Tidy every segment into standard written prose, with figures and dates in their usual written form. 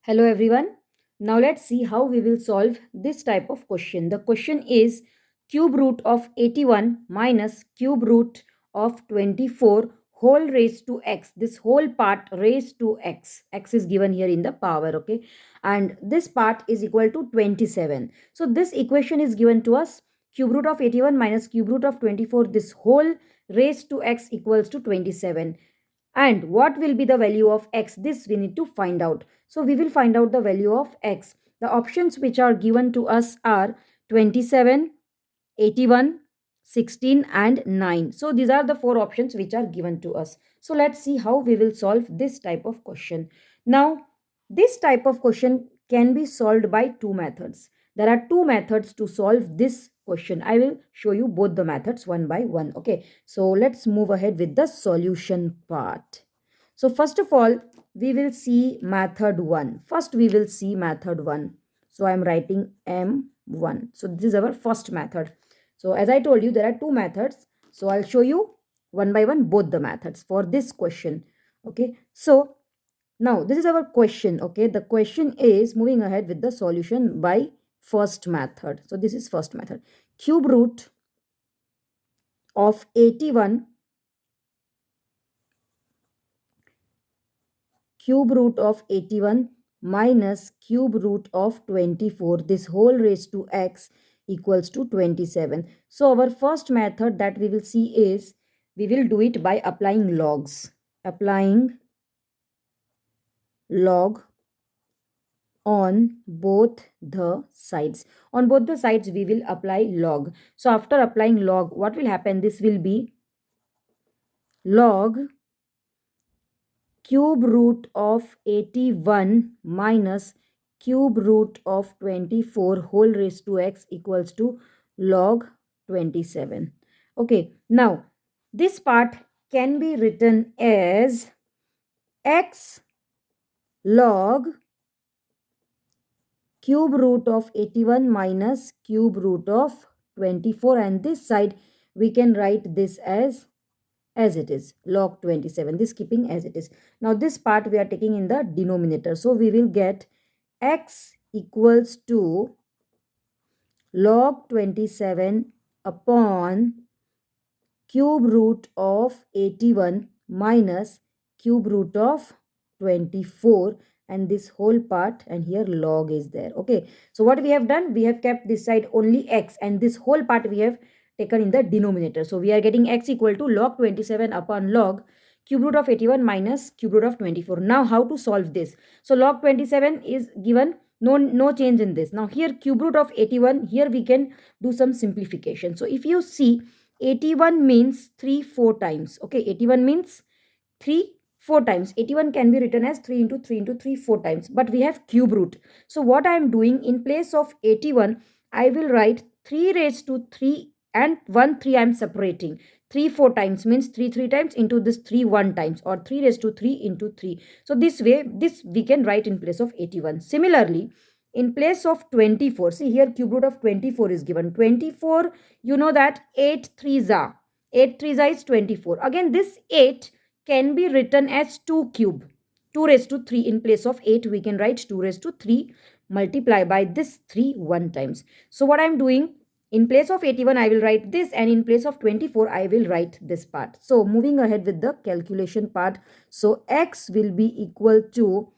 Hello everyone. Now let's see how we will solve this type of question. The question is cube root of 81 minus cube root of 24 whole raised to x. This whole part raised to x. X is given here in the power, okay? And this part is equal to 27. So this equation is given to us cube root of 81 minus cube root of 24. This whole raised to x equals to 27. And what will be the value of x? This we need to find out. So we will find out the value of x. The options which are given to us are 27, 81, 16 and 9. So these are the four options which are given to us. So let's see how we will solve this type of question. Now this type of question can be solved by two methods. There are two methods to solve this question. I will show you both the methods one by one. Okay, so let's move ahead with the solution part. So first of all, we will see method 1. First we will see method 1. So I am writing M1. So this is our first method. So as I told you, there are two methods. So I'll show you one by one both the methods for this question. Okay, so now this is our question. Okay, the question is moving ahead with the solution by first method. So this is first method. Cube root of 81 cube root of 81 minus cube root of 24, this whole raised to x equals to 27. So our first method that we will see is we will do it by applying logs. Applying log on both the sides. On both the sides we will apply log. So after applying log, what will happen? This will be log cube root of 81 minus cube root of 24 whole raised to x equals to log 27. Okay, now this part can be written as x log cube root of 81 minus cube root of 24, and this side we can write this as it is, log 27, this keeping as it is. Now this part we are taking in the denominator, so we will get x equals to log 27 upon cube root of 81 minus cube root of 24, and this whole part, and here log is there. Okay, so what we have done, we have kept this side only x, and this whole part we have taken in the denominator. So we are getting x equal to log 27 upon log cube root of 81 minus cube root of 24. Now how to solve this? So log 27 is given, no change in this. Now here cube root of 81, here we can do some simplification. So if you see, 81 means 3 4 times. Okay, 81 means 3 4 times. 81 can be written as 3 into 3 into 3 4 times, but we have cube root. So what I am doing, in place of 81 I will write 3 raised to 3 and 1 3 I am separating. 3 4 times means 3 3 times into this 3 1 times, or 3 raised to 3 into 3. So this way, this we can write in place of 81. Similarly, in place of 24, see here cube root of 24 is given. 24, you know that 8 3s are 8 3s is 24. Again this 8 can be written as 2 cube, 2 raised to 3. In place of 8 we can write 2 raised to 3 multiply by this 3 1 times. So what I am doing, in place of 81 I will write this, and in place of 24 I will write this part. So moving ahead with the calculation part, so x will be equal to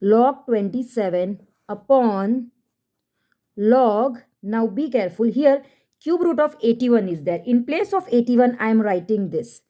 log 27 upon log, now be careful here, cube root of 81 is there. In place of 81 I am writing this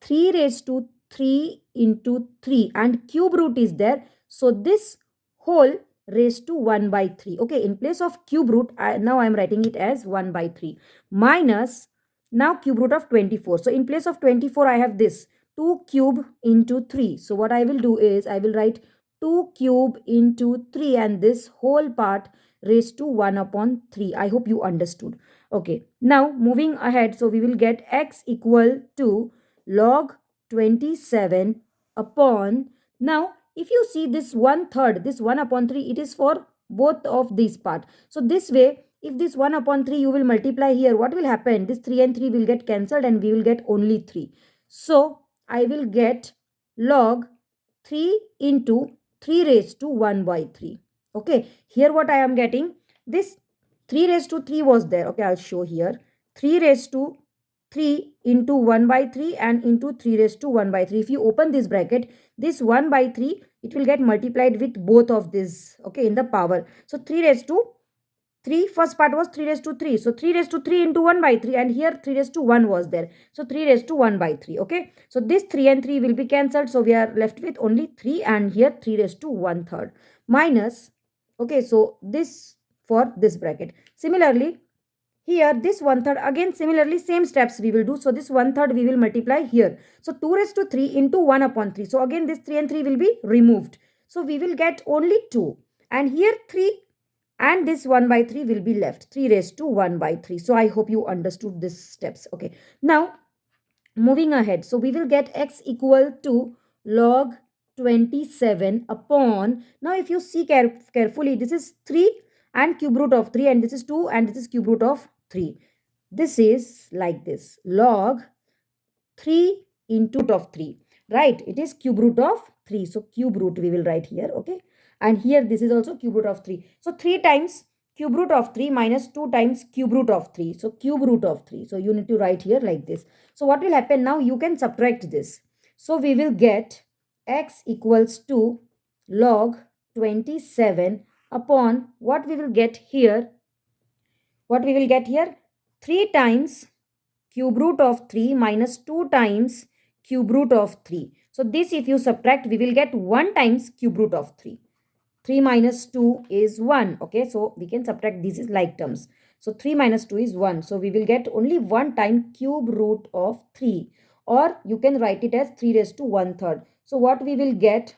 3 raised to 3 into 3, and cube root is there, so this whole raised to 1 by 3. Okay, in place of cube root, now I am writing it as 1 by 3 minus now cube root of 24. So in place of 24 I have this 2 cube into 3. So what I will do is I will write 2 cube into 3, and this whole part raised to 1 upon 3. I hope you understood. Okay, now moving ahead, so we will get x equal to log 27 upon, now if you see this 1/3, this 1 upon 3, it is for both of these part. So this way, if this 1 upon 3 you will multiply here, what will happen? This 3 and 3 will get cancelled and we will get only 3. So I will get log 3 into 3 raised to 1 by 3. Okay, here what I am getting, this 3 raised to 3 was there. Okay, I'll show here. 3 raised to 3 into 1 by 3 and into 3 raised to 1 by 3. If you open this bracket, this 1 by 3, it will get multiplied with both of this, okay, in the power. So 3 raised to 3, first part was 3 raised to 3. So 3 raised to 3 into 1 by 3, and here 3 raised to 1 was there. So 3 raised to 1 by 3. Okay. So this 3 and 3 will be cancelled. So we are left with only 3, and here 3 raised to 1/3 minus. Okay. So this for this bracket. Similarly, here this 1/3, again similarly same steps we will do. So this 1/3 we will multiply here. So 2 raised to 3 into 1 upon 3. So again this 3 and 3 will be removed. So we will get only 2. And here 3 and this 1 by 3 will be left. 3 raised to 1 by 3. So I hope you understood these steps. Okay. Now moving ahead. So we will get x equal to log 27 upon. Now if you see carefully, this is 3 and cube root of 3, and this is 2 and this is cube root of 3. This is like this, log 3 into root of 3, right? It is cube root of 3. So cube root we will write here. Okay. And here this is also cube root of 3. So 3 times cube root of 3 minus 2 times cube root of 3. So cube root of 3. So you need to write here like this. So what will happen now? You can subtract this. So we will get x equals to log 27 upon what we will get here. What we will get here? 3 times cube root of 3 minus 2 times cube root of 3. So this if you subtract, we will get 1 times cube root of 3. 3 minus 2 is 1. Okay, so we can subtract these is like terms. So 3 minus 2 is 1. So we will get only 1 time cube root of 3. Or you can write it as 3 raised to 1/3. So what we will get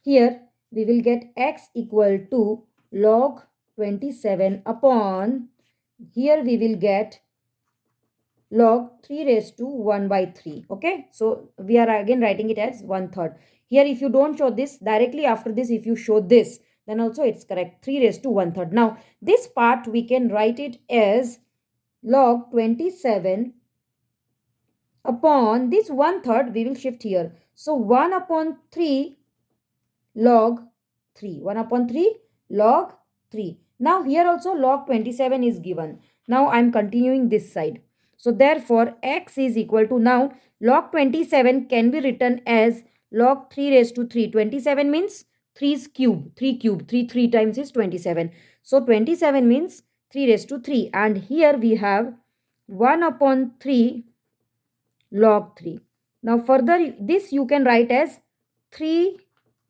here, we will get x equal to log 27 upon, here we will get log 3 raised to 1 by 3. Okay, so we are again writing it as 1/3. Here if you don't show this, directly after this if you show this, then also it's correct, 3 raised to 1/3. Now this part we can write it as log 27 upon this 1/3, we will shift here. So 1 upon 3 log 3. 1 upon 3 log 3. Now here also log 27 is given. Now I am continuing this side. So therefore x is equal to, now log 27 can be written as log 3 raised to 3. 27 means 3's cube. 3 cube. 3 times is 27. So 27 means 3 raised to 3. And here we have 1 upon 3 log 3. Now further this you can write as 3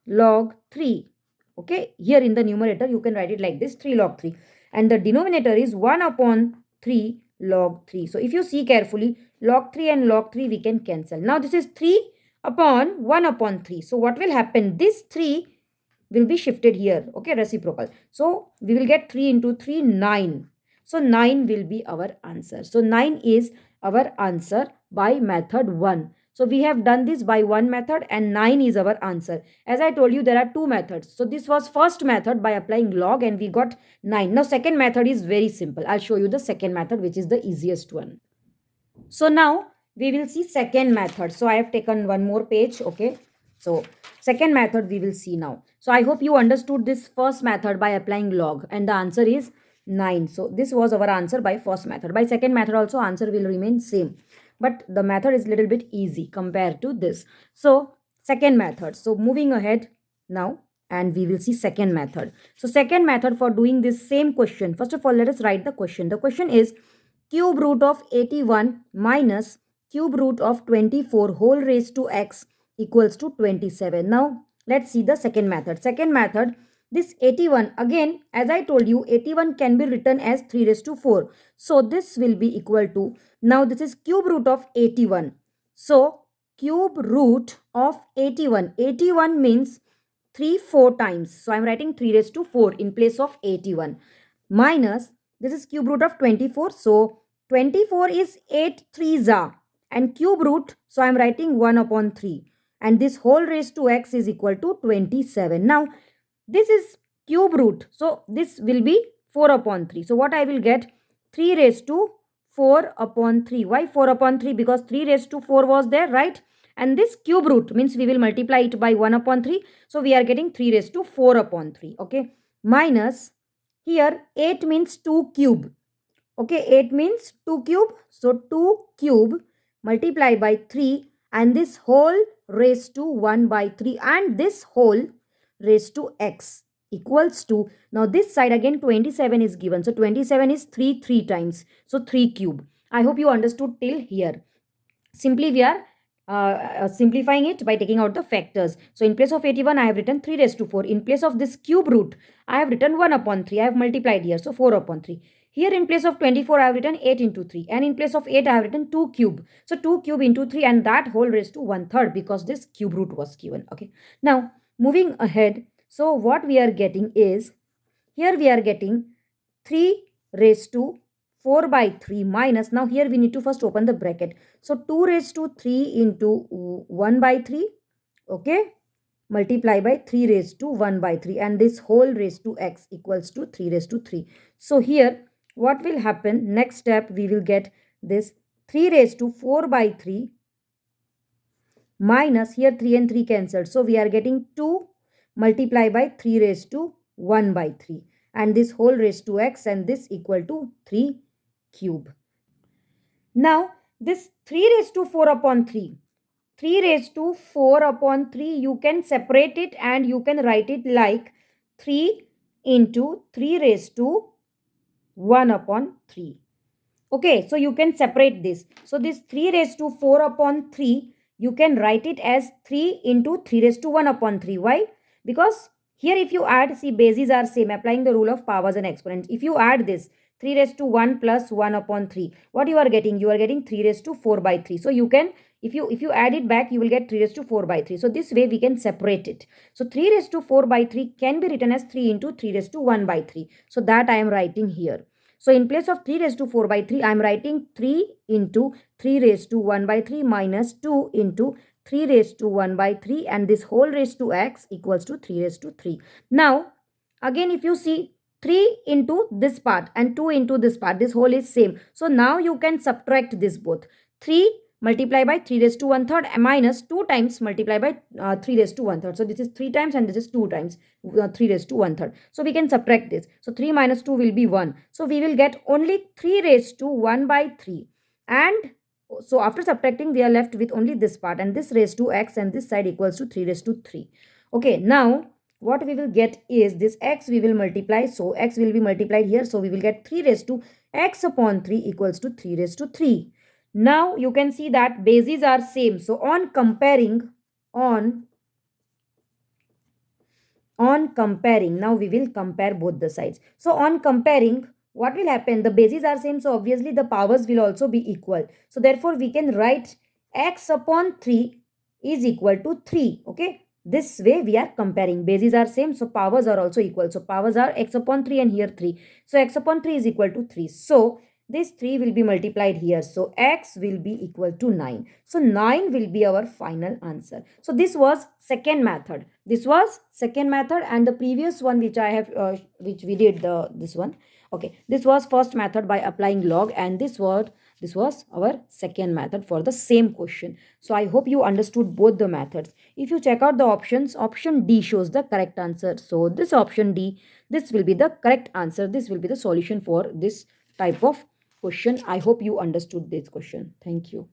log 3. Okay, here in the numerator you can write it like this, 3 log 3. And the denominator is 1 upon 3 log 3. So if you see carefully, log 3 and log 3 we can cancel. Now this is 3 upon 1 upon 3. So what will happen? This 3 will be shifted here. Okay, reciprocal. So we will get 3 into 3, 9. So 9 will be our answer. So 9 is our answer by method 1. So we have done this by one method and 9 is our answer. As I told you, there are two methods. So this was first method by applying log and we got 9. Now second method is very simple. I'll show you the second method, which is the easiest one. So now we will see second method. So I have taken one more page. Okay. So second method we will see now. So I hope you understood this first method by applying log and the answer is 9. So this was our answer by first method. By second method also answer will remain same. But the method is little bit easy compared to this. So second method. So moving ahead now and we will see second method. So second method for doing this same question. First of all, let us write the question. The question is cube root of 81 minus cube root of 24 whole raised to x equals to 27. Now let's see the second method. Second method, this 81, again as I told you, 81 can be written as 3 raised to 4. So this will be equal to, now this is cube root of 81. So cube root of 81. 81 means 4 times. So I am writing 3 raised to 4 in place of 81. Minus, this is cube root of 24. So 24 is 8 3s are. And cube root, so I am writing 1 upon 3. And this whole raised to x is equal to 27. Now this is cube root. So this will be 4 upon 3. So what I will get? 3 raised to 4 upon 3. Why 4 upon 3? Because 3 raised to 4 was there, right? and this cube root means we will multiply it by 1 upon 3. So we are getting 3 raised to 4 upon 3. Okay, minus here 8 means 2 cube. Okay, 8 means 2 cube. So 2 cube multiply by 3 and this whole raised to 1 by 3 and this whole raised to x equals to, now this side again 27 is given. So 27 is 3 times. So 3 cube. I hope you understood till here. Simply we are simplifying it by taking out the factors. So in place of 81, I have written 3 raised to 4. In place of this cube root, I have written 1 upon 3. I have multiplied here. So 4 upon 3. Here in place of 24, I have written 8 into 3. And in place of 8, I have written 2 cube. So 2 cube into 3 and that whole raised to 1/3 because this cube root was given. Okay. Now moving ahead. So what we are getting is, here we are getting 3 raised to 4 by 3 minus, now here we need to first open the bracket. So 2 raised to 3 into 1 by 3, okay, multiply by 3 raised to 1 by 3 and this whole raised to x equals to 3 raised to 3. So here what will happen, next step we will get this 3 raised to 4 by 3 minus, here 3 and 3 cancelled. So we are getting 2 multiply by 3 raised to 1 by 3 and this whole raised to x and this equal to 3 cube. Now this 3 raised to 4 upon 3. 3 raised to 4 upon 3, you can separate it and you can write it like 3 into 3 raised to 1 upon 3. Okay, so you can separate this. So this 3 raised to 4 upon 3, you can write it as 3 into 3 raised to 1 upon 3. Why? Because here if you add, see bases are same, applying the rule of powers and exponents. If you add this 3 raised to 1 plus 1 upon 3, what you are getting? You are getting 3 raised to 4 by 3. So you can, if you add it back, you will get 3 raised to 4 by 3. So this way we can separate it. So 3 raised to 4 by 3 can be written as 3 into 3 raised to 1 by 3. So that I am writing here. So in place of 3 raised to 4 by 3, I am writing 3 into 3 raised to 1 by 3 minus 2 into 3 raised to 1 by 3 and this whole raised to x equals to 3 raised to 3. Now, again if you see 3 into this part and 2 into this part, this whole is same. So now you can subtract this both. 3 multiply by 3 raised to 1/3 minus 2 times multiply by 3 raised to 1/3. So this is 3 times and this is 2 times 3 raised to 1/3. So we can subtract this. So 3 minus 2 will be 1. So we will get only 3 raised to 1 by 3. And so after subtracting, we are left with only this part and this raised to x and this side equals to 3 raised to 3. Okay, now what we will get is this x we will multiply. So x will be multiplied here. So we will get 3 raised to x upon 3 equals to 3 raised to 3. Now you can see that bases are same. So on comparing, now we will compare both the sides. So on comparing, what will happen? The bases are same. So obviously the powers will also be equal. So therefore we can write x upon 3 is equal to 3. Okay. This way we are comparing. Bases are same. So powers are also equal. So powers are x upon 3 and here 3. So x upon 3 is equal to 3. So this 3 will be multiplied here. So x will be equal to 9. So 9 will be our final answer. So this was second method. This was second method and the previous one which I have, which we did this one. Okay, this was first method by applying log and this was our second method for the same question. So I hope you understood both the methods. If you check out the options, option D shows the correct answer. So this option D, this will be the correct answer. This will be the solution for this type of question. I hope you understood this question. Thank you.